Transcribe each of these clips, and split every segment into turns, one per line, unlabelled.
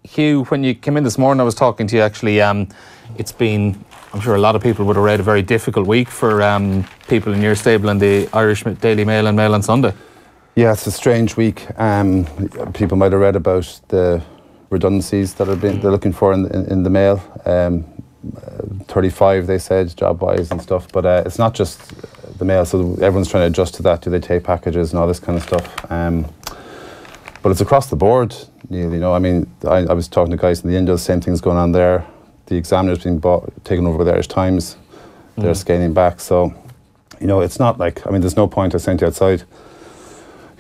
Hugh, when you came in this morning, I was talking to you actually. It's been, I'm sure a lot of people would have read, a very difficult week for people in your stable and the Irish Daily Mail and Mail on Sunday. Yeah,
it's a strange week. People might have read about the redundancies that they're looking for in the Mail. 35, they said, job-wise and stuff. But it's not just the Mail, so everyone's trying to adjust to that. Do they take packages and all this kind of stuff? But it's across the board, Neil, you know. I mean, I was talking to guys in the Indies, same thing's going on there. The Examiner's being taken over by the Irish Times. They're scaling back. So, you know, it's not like, I mean, there's no point, I sent you outside,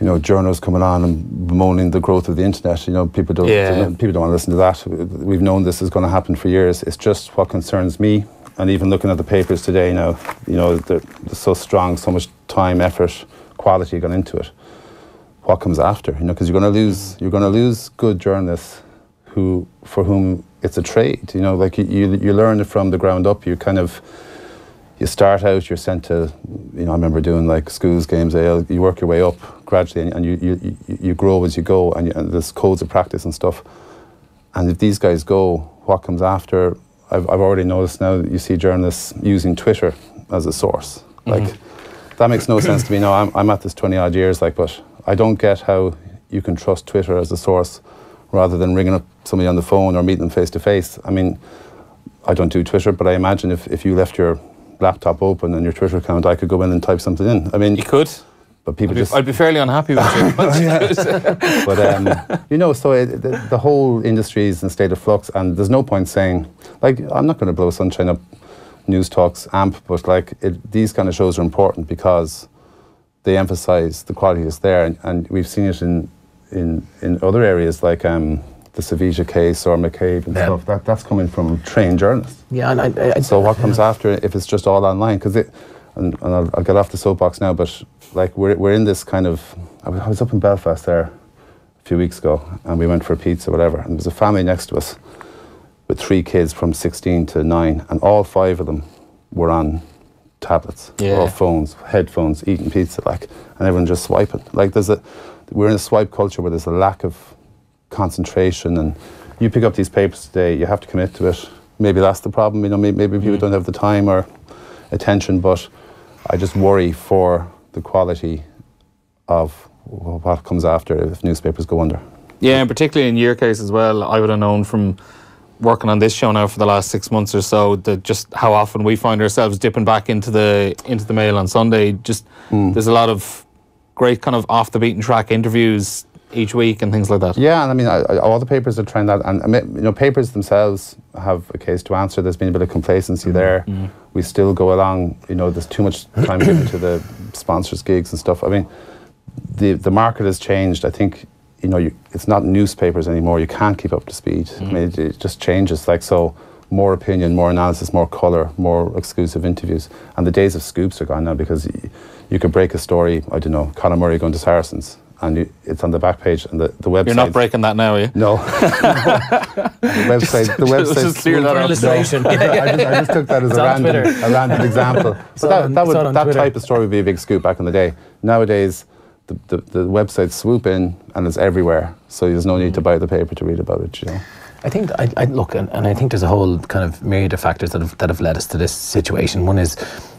you know, journalists coming on and bemoaning the growth of the internet. You know, people don't want to listen to that. We've known this is going to happen for years. It's just what concerns me. And even looking at the papers today now, you know, they're so strong, so much time, effort, quality gone into it. What comes after, you know, because you're going to lose good journalists for whom it's a trade, you know, like you learn it from the ground up. You start out, you're sent to, you know, I remember doing like schools, games, you work your way up gradually, and you grow as you go, and there's codes of practice and stuff. And if these guys go, what comes after? I've already noticed now that you see journalists using Twitter as a source. Like, that makes no sense to me. Now, I'm at this 20 odd years, like, but I don't get how you can trust Twitter as a source rather than ringing up somebody on the phone or meeting them face to face. I mean, I don't do Twitter, but I imagine if you left your laptop open and your Twitter account, I could go in and type something in. I mean,
you could,
but people
I'd be fairly unhappy with you.
But you know, so the whole industry is in a state of flux, and there's no point saying, like, I'm not going to blow sunshine up News Talk's amp, but like these kind of shows are important because they emphasise the quality is there, and we've seen it in other areas like the Savija case or McCabe and stuff. That's coming from trained journalists.
Yeah, and
so what comes after if it's just all online? Because and I'll get off the soapbox now, but like we're in this kind of. I was up in Belfast there a few weeks ago, and we went for a pizza, whatever, and there was a family next to us with 3 kids from 16 to 9, and all 5 of them were on tablets, or phones, headphones, eating pizza, like, and everyone just swiping. Like, we're in a swipe culture where there's a lack of concentration, and you pick up these papers today, you have to commit to it. Maybe that's the problem, you know, maybe people don't have the time or attention, but I just worry for the quality of what comes after if newspapers go under.
Yeah, and particularly in your case as well, I would have known from working on this show now for the last 6 months or so that just how often we find ourselves dipping back into the Mail on Sunday. Just there's a lot of great kind of off the beaten track interviews each week and things like that.
Yeah, and I mean, all the papers are trying that, and you know, papers themselves have a case to answer. There's been a bit of complacency there. We still go along, you know, there's too much time given to the sponsors' gigs and stuff. I mean, the market has changed. I think, you know, it's not newspapers anymore. You can't keep up to speed. I mean, it just changes. Like, so more opinion, more analysis, more colour, more exclusive interviews. And the days of scoops are gone now, because you could break a story, I don't know, Conor Murray going to Saracens, and it's on the back page, and the website.
You're not breaking that now, are you?
No. The website.
Just clear that up.
Illustration.
No, I just took that as a random example. But that type of story would be a big scoop back in the day. Nowadays, the websites swoop in and it's everywhere, so there's no need to buy the paper to read about it, you know.
I think I look, and I think there's a whole kind of myriad of factors that have led us to this situation. One is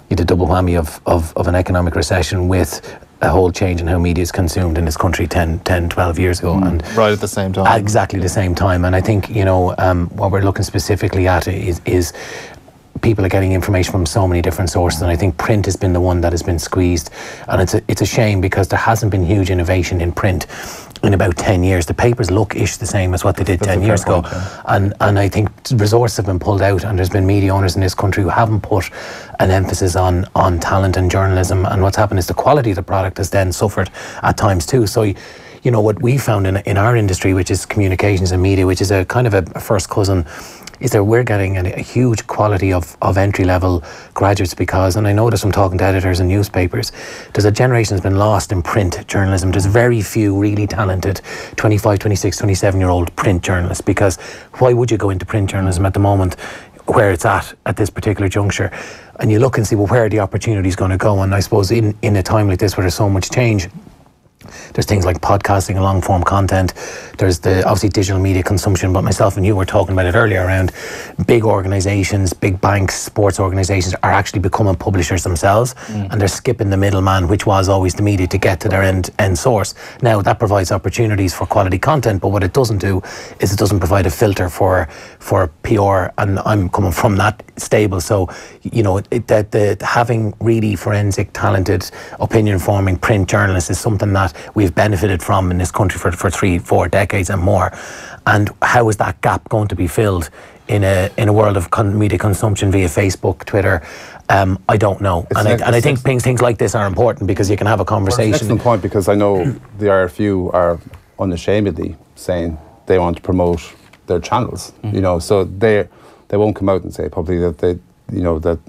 the double whammy of an economic recession with a whole change in how media is consumed in this country 10, 12 years ago. And
right at the same time.
Exactly the same time. And I think, you know, what we're looking specifically at is people are getting information from so many different sources, and I think print has been the one that has been squeezed, and it's a shame because there hasn't been huge innovation in print in about 10 years. The papers look-ish the same as what they did 10 years ago, and I think resources have been pulled out, and there's been media owners in this country who haven't put an emphasis on talent and journalism, and what's happened is the quality of the product has then suffered at times too. So, you know, what we found in our industry, which is communications and media, which is a kind of a first cousin, is that we're getting a huge quality of entry-level graduates because, and I know this from talking to editors and newspapers, there's a generation that's been lost in print journalism. There's very few really talented 25, 26, 27-year-old print journalists, because why would you go into print journalism at the moment where it's at this particular juncture? And you look and see, well, where are the opportunities going to go? And I suppose in a time like this where there's so much change, There's things like podcasting and long form content. There's the obviously digital media consumption, but myself and you were talking about it earlier around big organisations, big banks, sports organisations are actually becoming publishers themselves, and they're skipping the middleman, which was always the media, to get to their end source. Now that provides opportunities for quality content, but what it doesn't do is it doesn't provide a filter for PR, and I'm coming from that stable. So having really forensic, talented, opinion forming print journalists is something that we've benefited from in this country for 3-4 decades and more. And how is that gap going to be filled in a world of media consumption via Facebook, Twitter? I don't know. I think things like this are important because you can have a conversation.
Well, it's an excellent point, because I know the IRFU are unashamedly saying they want to promote their channels. So they won't come out and say publicly that that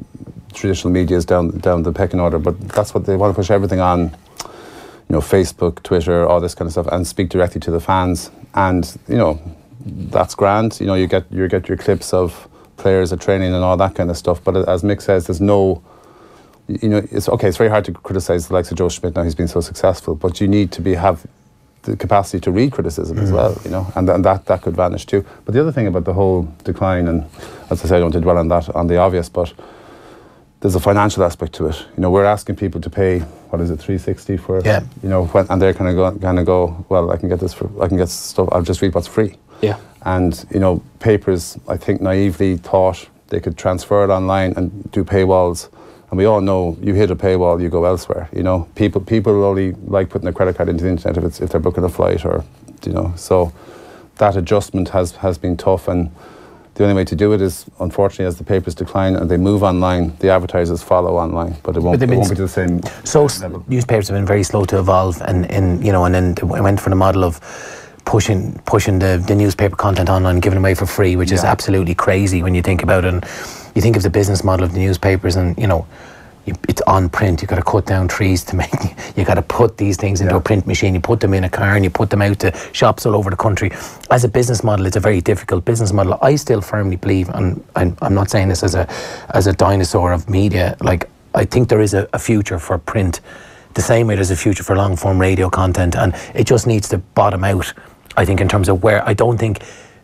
traditional media is down the pecking order, but that's what they want to push everything on. Facebook, Twitter, all this kind of stuff, and speak directly to the fans. And that's grand. You get your clips of players at training and all that kind of stuff. But as Mick says, there's no. It's okay. It's very hard to criticise the likes of Joe Schmidt now. He's been so successful, but you need to have the capacity to read criticism as well. And that could vanish too. But the other thing about the whole decline, and as I say, I don't want to dwell on that, on the obvious, but there's a financial aspect to it. We're asking people to pay, what is it, $360 for, and they're kind of go, well, I can get stuff. I'll just read what's free.
Yeah.
And papers, I think, naively thought they could transfer it online and do paywalls. And we all know, you hit a paywall, you go elsewhere. People only like putting their credit card into the internet if they're booking a flight, or So that adjustment has been tough, and the only way to do it is, unfortunately, as the papers decline and they move online, the advertisers follow online, but it won't be to the same level.
Newspapers have been very slow to evolve, and then we went for the model of pushing the newspaper content online and giving away for free, which is absolutely crazy when you think about it. And you think of the business model of the newspapers, and it's on print. You got to cut down trees to make. You got to put these things into a print machine. You put them in a car and you put them out to shops all over the country. As a business model, it's a very difficult business model. I still firmly believe, and I'm not saying this as a dinosaur of media. Like, I think there is a future for print, the same way there's a future for long form radio content, and it just needs to bottom out. I think in terms of where I think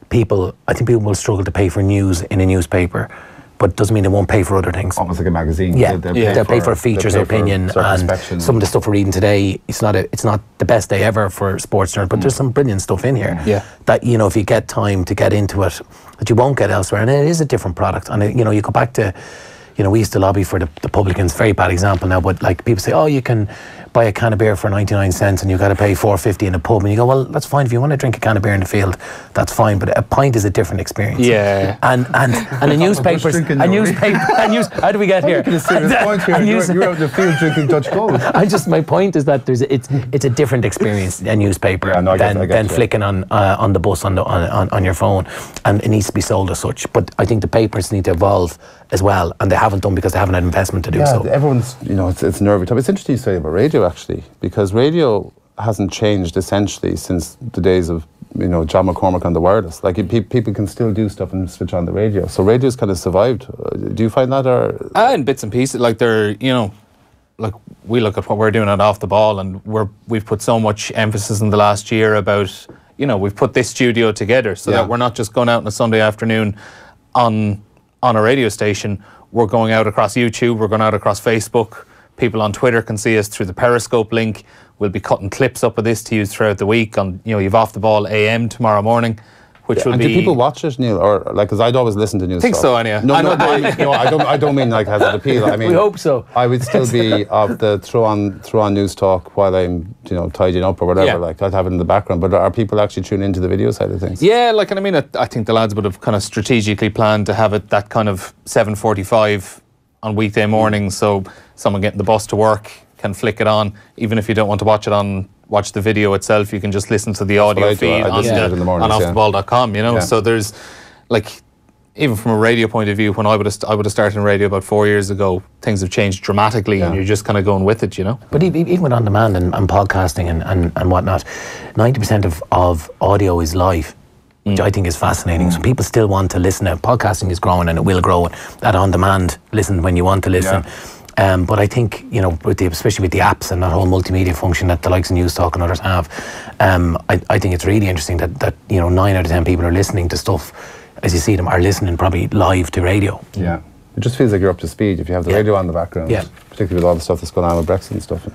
people will struggle to pay for news in a newspaper. But it doesn't mean they won't pay for other things.
Almost like a magazine.
Yeah, they'll pay for features, opinion, and some of the stuff we're reading today. It's not the best day ever for sports journal, but there's some brilliant stuff in here.
Yeah.
That if you get time to get into it, that you won't get elsewhere, and it is a different product. And you go back to, we used to lobby for the publicans. Very bad example now, but like people say, oh, you can buy a can of beer for 99 cents and you got to pay $4.50 in a pub, and you go, well, that's fine. If you want to drink a can of beer in the field, that's fine, but a pint is a different experience.
Yeah.
And the newspapers, how do we get here?
You're out in the field drinking Dutch Gold.
My point is that it's a different experience, a newspaper, than flicking on the bus on your phone, and it needs to be sold as such. But I think the papers need to evolve as well, and they haven't done because they haven't had investment to do so.
Everyone's, it's nervy. It's interesting you say about radio, actually, because radio hasn't changed essentially since the days of John McCormack on the wireless. Like, people can still do stuff and switch on the radio. So radio's kind of survived. Do you find that, or
in bits and pieces? Like, they're like, we look at what we're doing at Off the Ball, and we've put so much emphasis in the last year about we've put this studio together so that we're not just going out on a Sunday afternoon on a radio station. We're going out across YouTube, we're going out across Facebook. People on Twitter can see us through the Periscope link. We'll be cutting clips up of this to use throughout the week. On you've Off the Ball AM tomorrow morning, which will be.
Do people watch it, Neil, or like? Because I'd always listen to news.
I think so, anyway.
No, I don't mean like has it appeal. I mean,
we hope so.
I would still be of the throw on news talk while I'm tidying up or whatever. Yeah. Like, I'd have it in the background. But are people actually tuning into the video side of things?
Yeah, like, and I mean, I think the lads would have kind of strategically planned to have it that kind of 7:45 on weekday mornings, so someone getting the bus to work can flick it on. Even if you don't want to watch the video itself, you can just listen to the audio feed on offtheball.com. So there's, like, even from a radio point of view, when I would have started in radio about 4 years ago, things have changed dramatically, and you're just kind of going with it,
But even with on demand and podcasting and whatnot, 90% of audio is live, which I think is fascinating. So people still want to listen. Podcasting is growing, and it will grow. That on demand, listen when you want to listen. But I think, you know, especially with the apps and that whole multimedia function that the likes of News Talk and others have, I think it's really interesting that you know, 9 out of 10 people are listening to stuff, as you see them, are listening probably live to radio.
Yeah. It just feels like you're up to speed if you have the radio on the background, particularly with all the stuff that's going on with Brexit and stuff.